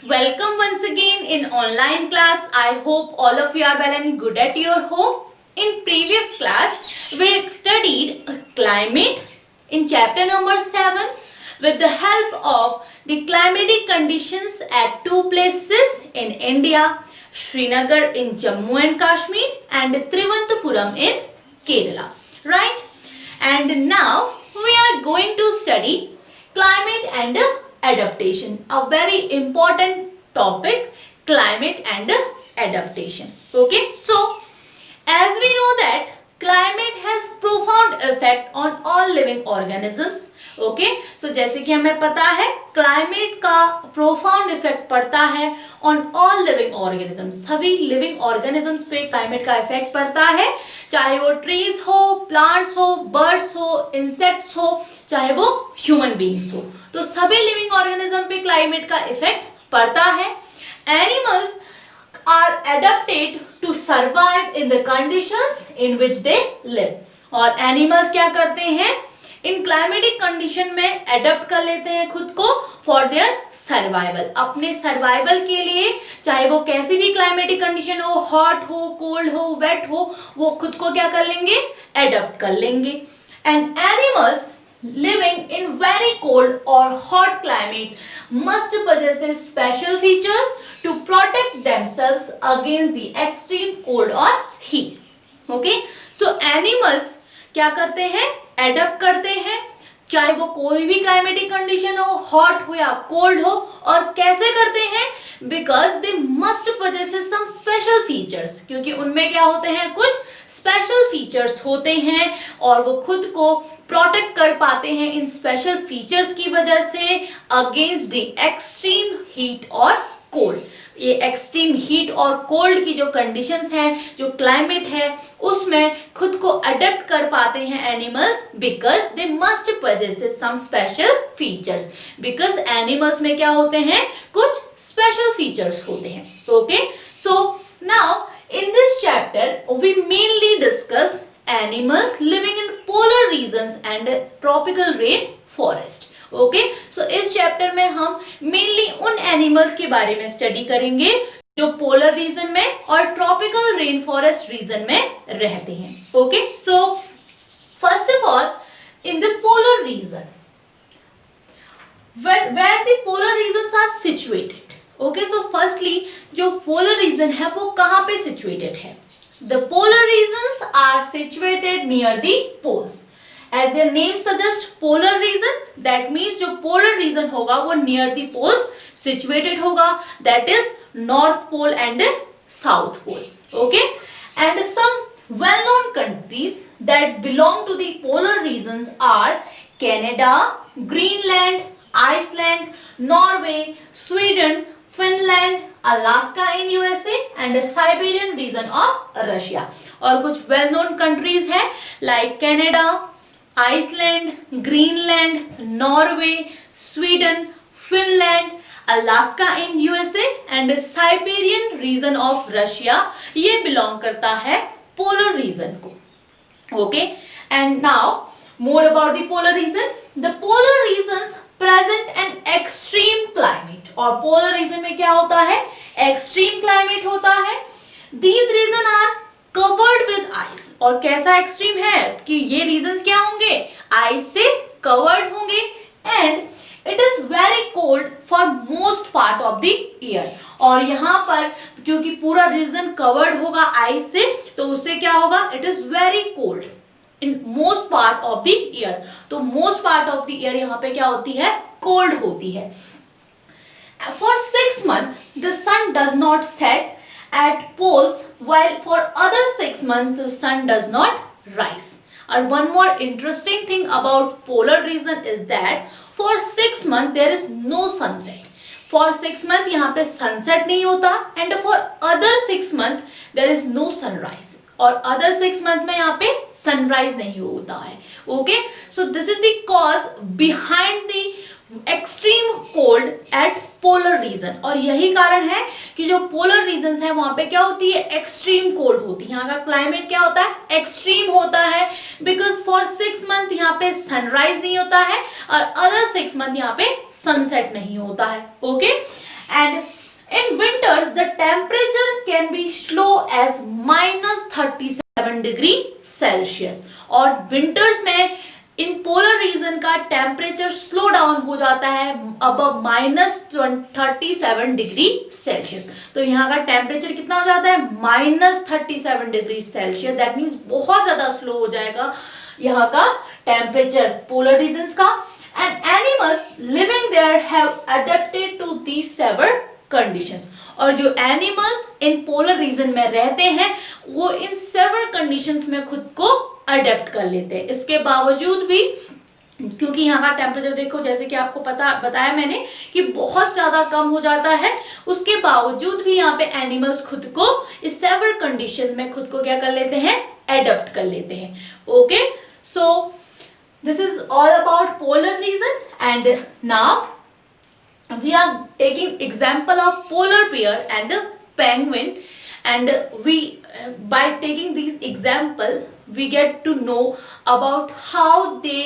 Welcome once again in online class. I hope all of you are well and good at your home. In previous class, we studied climate in chapter number 7 with the help of the climatic conditions at two places in India, Srinagar in Jammu and Kashmir and Trivandrum in Kerala. Right? And now we are going to study climate and adaptation, a very important topic, climate and adaptation. Okay, so as we know that climate has profound effect on all living organisms. Okay so जैसे कि हमें पता है climate का profound effect पड़ता है on all living organisms, सभी living organisms पे क्लाइमेट का इफेक्ट पड़ता है, चाहे वो ट्रीज हो, प्लांट्स हो, बर्ड्स हो, इंसेक्ट्स हो, चाहे वो ह्यूमन बींग्स हो, तो सभी लिविंग ऑर्गेनिज्म पे क्लाइमेट का इफेक्ट पड़ता है. Animals are adapted to survive in the conditions in which they live. और एनिमल्स क्या करते हैं, इन क्लाइमेटिक कंडीशन में एडेप्ट कर लेते हैं खुद को फॉर देयर सर्वाइवल, अपने सर्वाइवल के लिए, चाहे वो कैसी भी क्लाइमेटिक कंडीशन हो, हॉट हो, कोल्ड हो, वेट हो, वो खुद को क्या कर लेंगे, एडेप्ट कर लेंगे. And animals living in very cold or hot climate must possess special features to protect themselves against the extreme cold or heat. Okay, so animals क्या करते हैं, एडप्ट करते हैं, चाहे वो कोई भी क्लाइमेटिक कंडीशन हो, हॉट हो या कोल्ड हो. और कैसे करते हैं, because they must possess some special features, क्योंकि उनमें क्या होते हैं, कुछ स्पेशल फीचर्स होते हैं और वो खुद को प्रोटेक्ट कर पाते हैं इन स्पेशल फीचर्स की वजह से अगेंस्ट द एक्सट्रीम हीट और कोल्ड. ये एक्सट्रीम हीट और कोल्ड की जो कंडीशंस हैं, जो क्लाइमेट है, उसमें खुद को अडेप्ट कर पाते हैं animals because they must possess some special features. Because animals में क्या होते हैं, कुछ स्पेशल फीचर्स होते हैं. Okay, so now in this chapter we mainly discuss animals living in polar regions and tropical rain forest. Okay, so इस chapter में हम मेनली उन एनिमल्स के बारे में स्टडी करेंगे जो पोलर रीजन में और ट्रॉपिकल रेन फॉरेस्ट रीजन में रहते हैं. Okay, so first of all in the polar region, where the polar regions are situated. Okay, so firstly जो पोलर रीजन है वो कहां पे सिचुएटेड है. The polar regions are situated near the poles. As their name suggest polar region, that means जो polar region होगा वो near the poles situated होगा, that is north pole and south pole. Okay, and some well known countries that belong to the polar regions are Canada, Greenland, Iceland, Norway, Sweden, Finland, Alaska in USA and Siberian region of Russia. और कुछ well known countries हैं like Canada, Iceland, Greenland, Norway, Sweden, Finland, Alaska in USA and Siberian region of Russia. ये belong करता है polar region को. Okay, and now more about the polar region. The polar regions present an extreme climate. और polar region में क्या होता है, extreme climate होता है. These region are covered with ice. और कैसा एक्सट्रीम है कि ये रीजन्स क्या होंगे, आइस से कवर्ड होंगे. And it is very cold for most part of the year. और यहाँ पर क्योंकि पूरा रीजन कवर्ड होगा आइस से, तो उससे क्या होगा, it is very cold in most part of the year. तो most part of the year यहाँ पे क्या होती है, कोल्ड होती है. For 6 months the sun does not set at poles, while for other 6 months the sun does not rise. And one more interesting thing about polar region is that for 6 months there is no sunset. For 6 months यहाँ पे sunset नहीं होता and for other 6 months there is no sunrise. और other 6 months में यहाँ पे sunrise नहीं होता है. Okay, so this is the cause behind the extreme cold at polar region. और यही कारण है कि जो पोलर रीजन है वहां पे क्या होती है, एक्सट्रीम कोल्ड होती है. यहाँ का क्लाइमेट क्या होता है, एक्सट्रीम होता है. बिकॉज फॉर 6 मंथ यहाँ पे सनराइज नहीं होता है और अदर 6 मंथ यहाँ पे सनसेट नहीं होता है. Okay, And in winters, the temperature can be slow as -37 degree Celsius. और विंटर्स में इन पोलर रीजन का टेम्परेचर स्लो डाउन हो जाता है अब -37 डिग्री सेल्सियस. तो यहाँ का टेम्परेचर कितना हो जाता है? -37 डिग्री सेल्सियस. दैट मीन्स बहुत ज्यादा स्लो हो जाएगा यहाँ का टेम्परेचर पोलर रीजन का. And animals living there have adapted to these severe conditions. और जो एनिमल्स इन पोलर रीजन में रहते हैं वो इन सेवर कंडीशंस में खुद को अडेप्ट कर लेते हैं. इसके बावजूद भी, क्योंकि यहाँ का टेम्परेचर देखो, जैसे कि आपको बताया मैंने कि बहुत ज्यादा कम हो जाता है, उसके बावजूद भी यहाँ पे एनिमल्स खुद को इस सेवर कंडीशन में खुद को क्या कर लेते हैं? एडप्ट कर लेते हैं. Okay, so this is all about polar region. And now we are taking example of polar bear and penguin, and we by taking these example we get to know about how they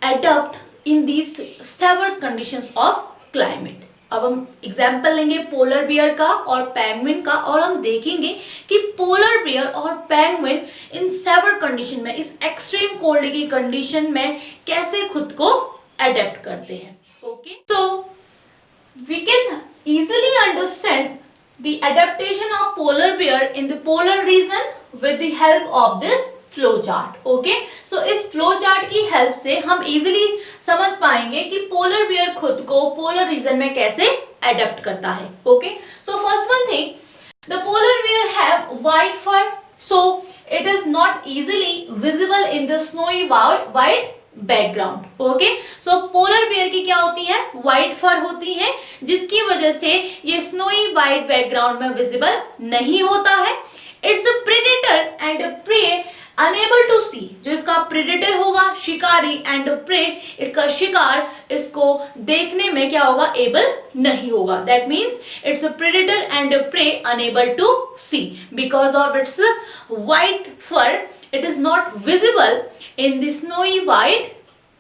adapt in these several conditions of climate. अब हम example लेंगे polar bear का और penguin का, और हम देखेंगे कि पोलर बियर और पेंगुइन इन सेवर कंडीशन में, इस एक्सट्रीम कोल्ड की कंडीशन में कैसे खुद को अडेप्ट करते हैं. Okay, so we can easily understand the adaptation of polar bear in the polar region with the help of this flow chart. Okay, so इस flow chart की help से हम easily समझ पाएंगे कि polar bear खुद को polar region में कैसे adapt करता है. Okay, so first one thing, the polar bear have white fur, so it is not easily visible in the snowy white background. Okay, so polar bear की क्या होती है? व्हाइट फर होती है, जिसकी वजह से ये स्नोई व्हाइट बैकग्राउंड में विजिबल नहीं होता है. It's a predator and prey unable to see. जो इसका प्रेडेटर होगा, शिकारी, एंड प्रे, इसका शिकार, इसको देखने में क्या होगा? एबल नहीं होगा. That means it's a predator and prey unable to see because of its white fur. It is not visible in the snowy white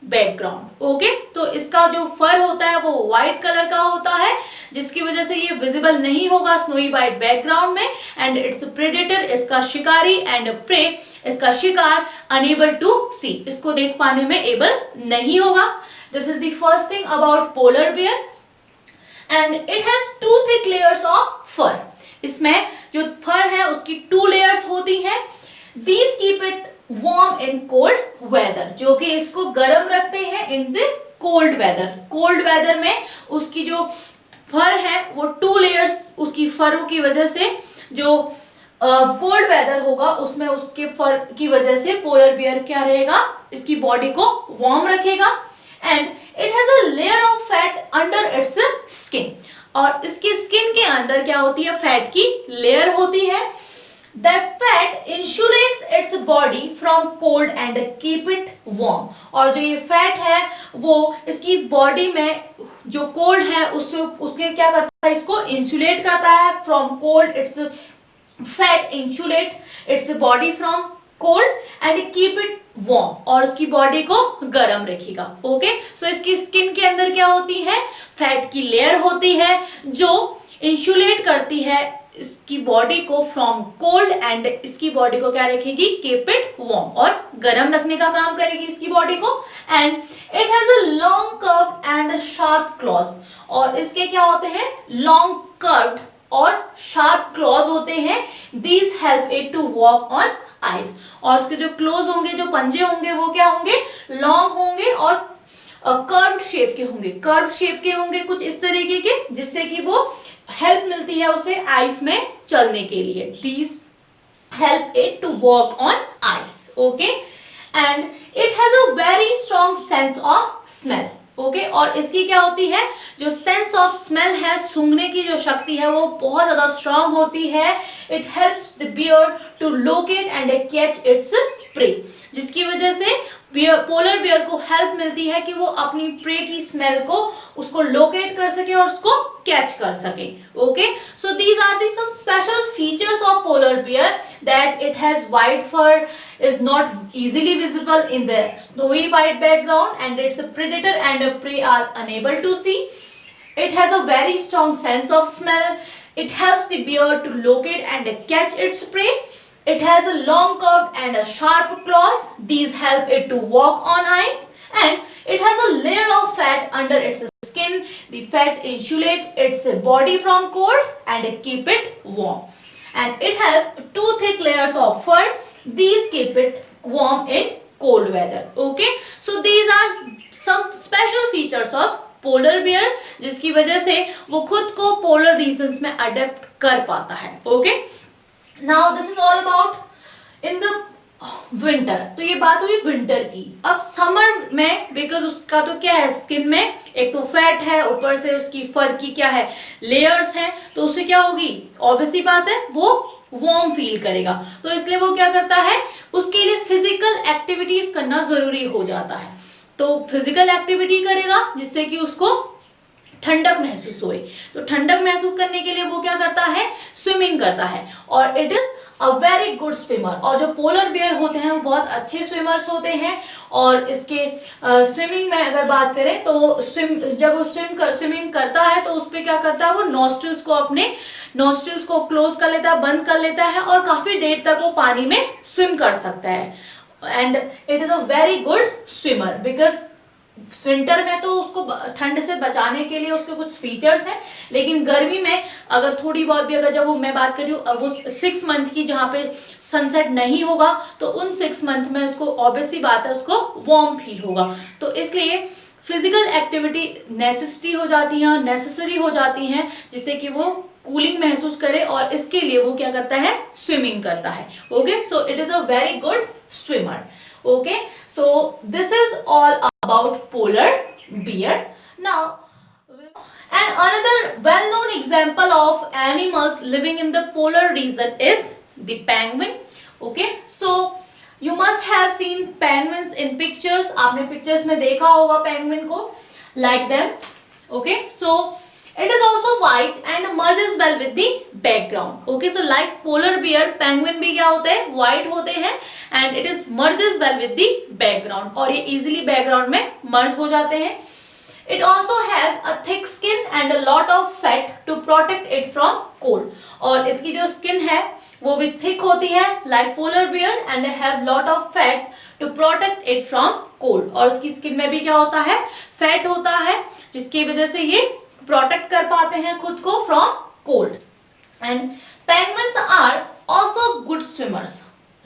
background. Okay, तो इसका जो फर होता है वो व्हाइट कलर का होता है, जिसकी वजह से ये विजिबल नहीं होगा स्नोई व्हाइट बैकग्राउंड में. एंड इट्स प्रेडेटर, इसका शिकारी, एंड प्रे, इसका शिकार, अनेबल टू सी, इसको देख पाने में एबल नहीं होगा. This is the first thing about polar bear. And it has 2 thick layers of fur. इसमें जो फर है उसकी 2 layers होती हैं. These keep it warm in cold weather, जो कि इसको गर्म रखते हैं in the cold weather. cold weather में उसकी जो फर है वो 2 layers उसकी फरों की वजह से, जो कोल्ड वेदर होगा उसमें उसके फर की वजह से पोलर बियर क्या रहेगा? इसकी बॉडी को वार्म रखेगा. And it has a layer of fat under its skin. और इसकी स्किन के अंदर क्या होती है? फैट की लेयर होती है. That fat insulates its body from cold and keep it warm. और जो ये फैट है वो इसकी बॉडी में जो कोल्ड है उसके क्या करता है? इसको इंसुलेट करता है from cold. It's fat insulate its body from cold and keep it warm, और उसकी बॉडी को गर्म रखेगा. ओके, सो इसकी स्किन के अंदर क्या होती है? फैट की लेयर होती है जो इंसुलेट करती है इसकी बॉडी को फ्रॉम कोल्ड, एंड इसकी बॉडी को क्या रखेगी? कीप इट वार्म, और गर्म रखने का काम करेगी इसकी बॉडी को. And it has a long curve and sharp claws. और इसके क्या होते हैं? लॉन्ग कर्व और शार्प क्लॉज होते हैं. These help it to walk on ice. और उसके जो क्लोज होंगे, जो पंजे होंगे, वो क्या होंगे? लॉन्ग होंगे और कर्व शेप के होंगे. कर्व शेप के होंगे कुछ इस तरीके के, जिससे कि वो हेल्प मिलती है उसे आइस में चलने के लिए. These help it to walk on ice. Okay, and it has a very strong sense of smell. Okay, और इसकी क्या होती है? जो sense of smell है, सूंघने की जो शक्ति है वो बहुत ज्यादा strong होती है. It helps the bear to locate and catch its prey. जिसकी वजह से पोलर बियर को हेल्प मिलती है कि वो अपनी प्रे की स्मेल को उसको लोकेट कर सके और उसको कैच कर सके. Okay, so these are the some special features of polar bear, that it has white fur, is not easily visible in the snowy white background, and its predator and prey are unable to see. It has a very strong sense of smell. It helps the bear to locate and catch its prey. It has a long curved and a sharp claws. These help it to walk on ice. And it has a layer of fat under its skin. The fat insulates its body from cold and keep it warm. And it has two thick layers of fur. These keep it warm in cold weather. Okay, so these are some special features of polar bear जिसकी वजह से वो खुद को polar regions में adapt कर पाता है. Okay, now this is all about in the winter. तो ये बात हुई विंटर की. अब समर में बिकॉज उसका तो क्या है, स्किन में एक तो फैट है, ऊपर से उसकी फर की क्या है, लेयर्स हैं, तो उससे क्या होगी, ऑब्वियसली बात है वो वार्म फील करेगा. तो इसलिए वो क्या करता है, उसके लिए फिजिकल एक्टिविटीज करना जरूरी हो जाता है. तो फिजिकल एक्टिविटी करेगा जिससे कि उसको ठंडक महसूस होए. तो ठंडक महसूस करने के लिए वो क्या करता है, स्विमिंग करता है. और it is a very good swimmer. और जो पोलर बियर होते हैं वो बहुत अच्छे स्विमर्स होते हैं. और इसके स्विमिंग में अगर बात करें तो जब वो स्विमिंग करता है तो उस पर क्या करता है, वो नॉस्ट्रिल्स को अपने नॉस्ट्रिल्स को क्लोज कर लेता है, बंद कर लेता है और काफी देर तक वो पानी में स्विम कर सकता है. And it is a very good swimmer because winter में तो उसको ठंड से बचाने के लिए उसके कुछ फीचर्स हैं, लेकिन गर्मी में अगर थोड़ी बहुत भी, अगर जब वो मैं बात कर रही हूँ वो 6 मंथ की जहाँ पे सनसेट नहीं होगा तो उन 6 मंथ में उसको ऑब्वियसली बात है उसको वार्म फील होगा. तो इसलिए फिजिकल एक्टिविटी नेसेसिटी हो जाती है, नेसेसरी हो जाती हैं जिससे कि वो कूलिंग महसूस करे. और इसके लिए वो क्या करता है, स्विमिंग करता है. Okay, so it is a very good swimmer. Okay, so this is all about polar bear. Now, and another well-known example of animals living in the polar region is the penguin. Okay, so you must have seen penguins in pictures. आपने pictures में देखा होगा penguin को, like them. Okay, so it is also white and merges well with the background. Okay, so like polar bear, penguin भी क्या होते हैं, white होते हैं and it is merges well with the background. और ये easily background में merge हो जाते हैं. It also has a thick skin and a lot of fat to protect it from cold. और इसकी जो skin है वो भी thick होती है like polar bear and they have lot of fat to protect it from cold. और उसकी skin में भी क्या होता है, fat होता है जिसकी वजह से ये प्रोटेक्ट कर पाते हैं खुद को from cold. And penguins are also good swimmers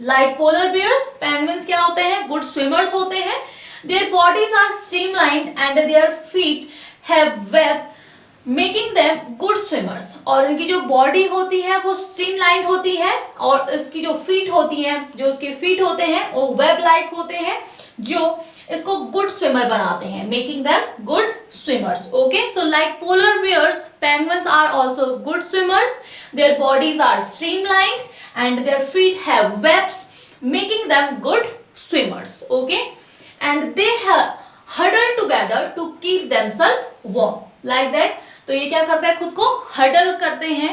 like polar bears. Penguins क्या होते हैं, गुड स्विमर्स होते हैं. Their bodies are streamlined and their feet have web making them good swimmers. और इनकी जो बॉडी होती है वो स्ट्रीमलाइन्ड होती है और इसकी जो फीट होती है, जो उसके फीट होते हैं वो वेब लाइक होते हैं जो इसको गुड स्विमर बनाते हैं, making them good swimmers. Okay, so like polar bears, penguins are also good swimmers. Their bodies are streamlined and their feet have webs, making them good swimmers. Okay, and they huddle together to keep themselves warm, like that. तो ये क्या करता है, खुद को huddle करते हैं,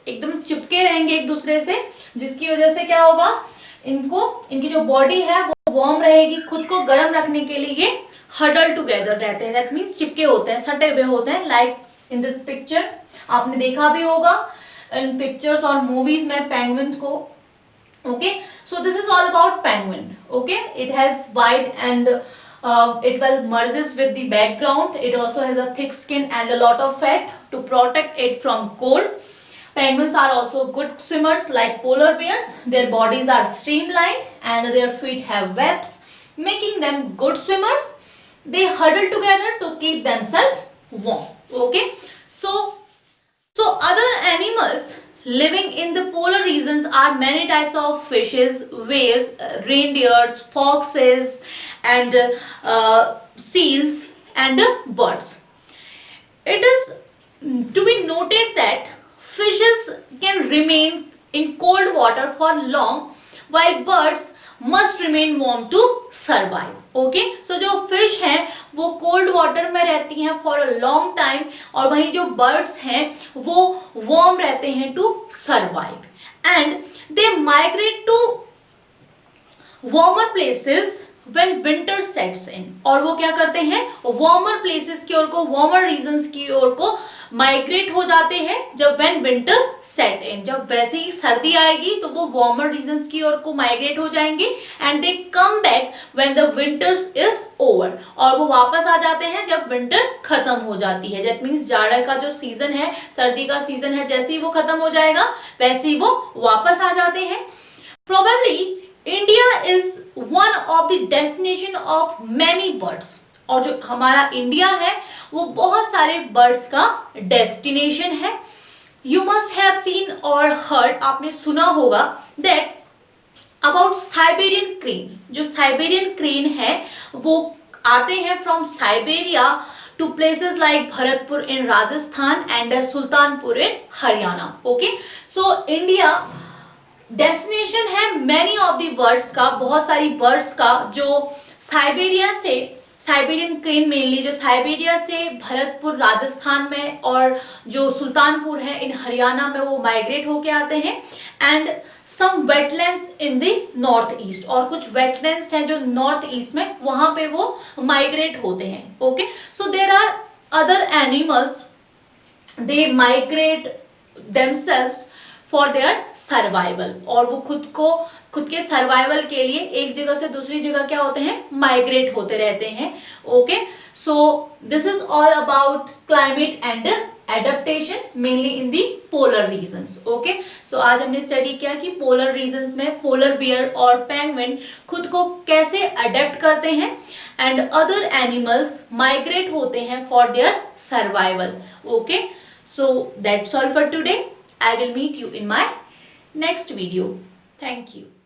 एकदम चिपके रहेंगे एक दूसरे से, जिसकी वजह से क्या होगा, इनकी जो बॉडी है वो वार्म रहेगी. खुद को गर्म रखने के लिए ये हडल टुगेदर रहते हैं, दैट मींस चिपके होते हैं, सटे हुए होते हैं. लाइक इन दिस पिक्चर आपने देखा भी होगा इन पिक्चर्स और मूवीज में पेंगुइन को. Okay, so this is all about penguin. Okay, it has white and it well merges with the background. It also has a thick skin and a lot of fat to protect it from cold. Penguins are also good swimmers like polar bears. Their bodies are streamlined and their feet have webs, making them good swimmers. They huddle together to keep themselves warm. Okay, so other animals living in the polar regions are many types of fishes, whales, reindeers, foxes, and seals and birds. It is to be noted that fishes can remain in cold water for long, while birds must remain warm to survive. Okay, so जो fish हैं वो cold water में रहती हैं for a long time और वहीं जो birds हैं वो warm रहते हैं to survive, and they migrate to warmer places when winter sets in, और वो क्या करते हैं, वार्मर प्लेसेस की ओर को, वार्मर रीजन्स की ओर को माइग्रेट हो जाते हैं जब when winter set in, जब वैसे ही सर्दी आएगी तो वो वार्मर रीजन्स की ओर को माइग्रेट हो जाएंगे and they come back when the winter is over, और वो वापस आ जाते हैं जब विंटर खत्म हो जाती है। दैट मीन्स जाड़ा का जो सीजन है, सर्दी का सीजन है, जैसे ही वो खत्म हो जाएगा वैसे ही वो वापस आ जाते हैं। Probably India is one of the destination of many birds, और जो हमारा इंडिया है वो बहुत सारे बर्ड्स का डेस्टिनेशन है। यू मस्ट हैव सीन और हर्ड, आपने सुना होगा दैट अबाउट साइबेरियन क्रेन। जो साइबेरियन क्रेन है वो आते हैं from Siberia to places like Bharatpur in Rajasthan and Sultanpur in Haryana. Okay, so India destination है मैनी ऑफ द बर्ड्स का, बहुत सारी बर्ड्स का जो साइबेरिया से, साइबेरियन क्रेन मेनली जो साइबेरिया से भरतपुर राजस्थान में और जो सुल्तानपुर है इन हरियाणा में वो माइग्रेट होके आते हैं and some wetlands in the north east, और कुछ वेटलैंड्स हैं जो नॉर्थ ईस्ट में, वहां पे वो माइग्रेट होते हैं। Okay, so there are other animals, they migrate themselves for their survival, और वो खुद के सर्वाइवल के लिए एक जगह से दूसरी जगह क्या होते हैं, माइग्रेट होते रहते हैं। Okay, so this is all about climate and adaptation mainly in the polar regions. Okay, so आज हमने स्टडी किया कि पोलर रीजन्स में पोलर बियर और पेंगुइन खुद को कैसे अडेप्ट करते हैं एंड अदर एनिमल्स माइग्रेट होते हैं for their survival. Okay, so that's all for today. I will meet you in my next video. Thank you.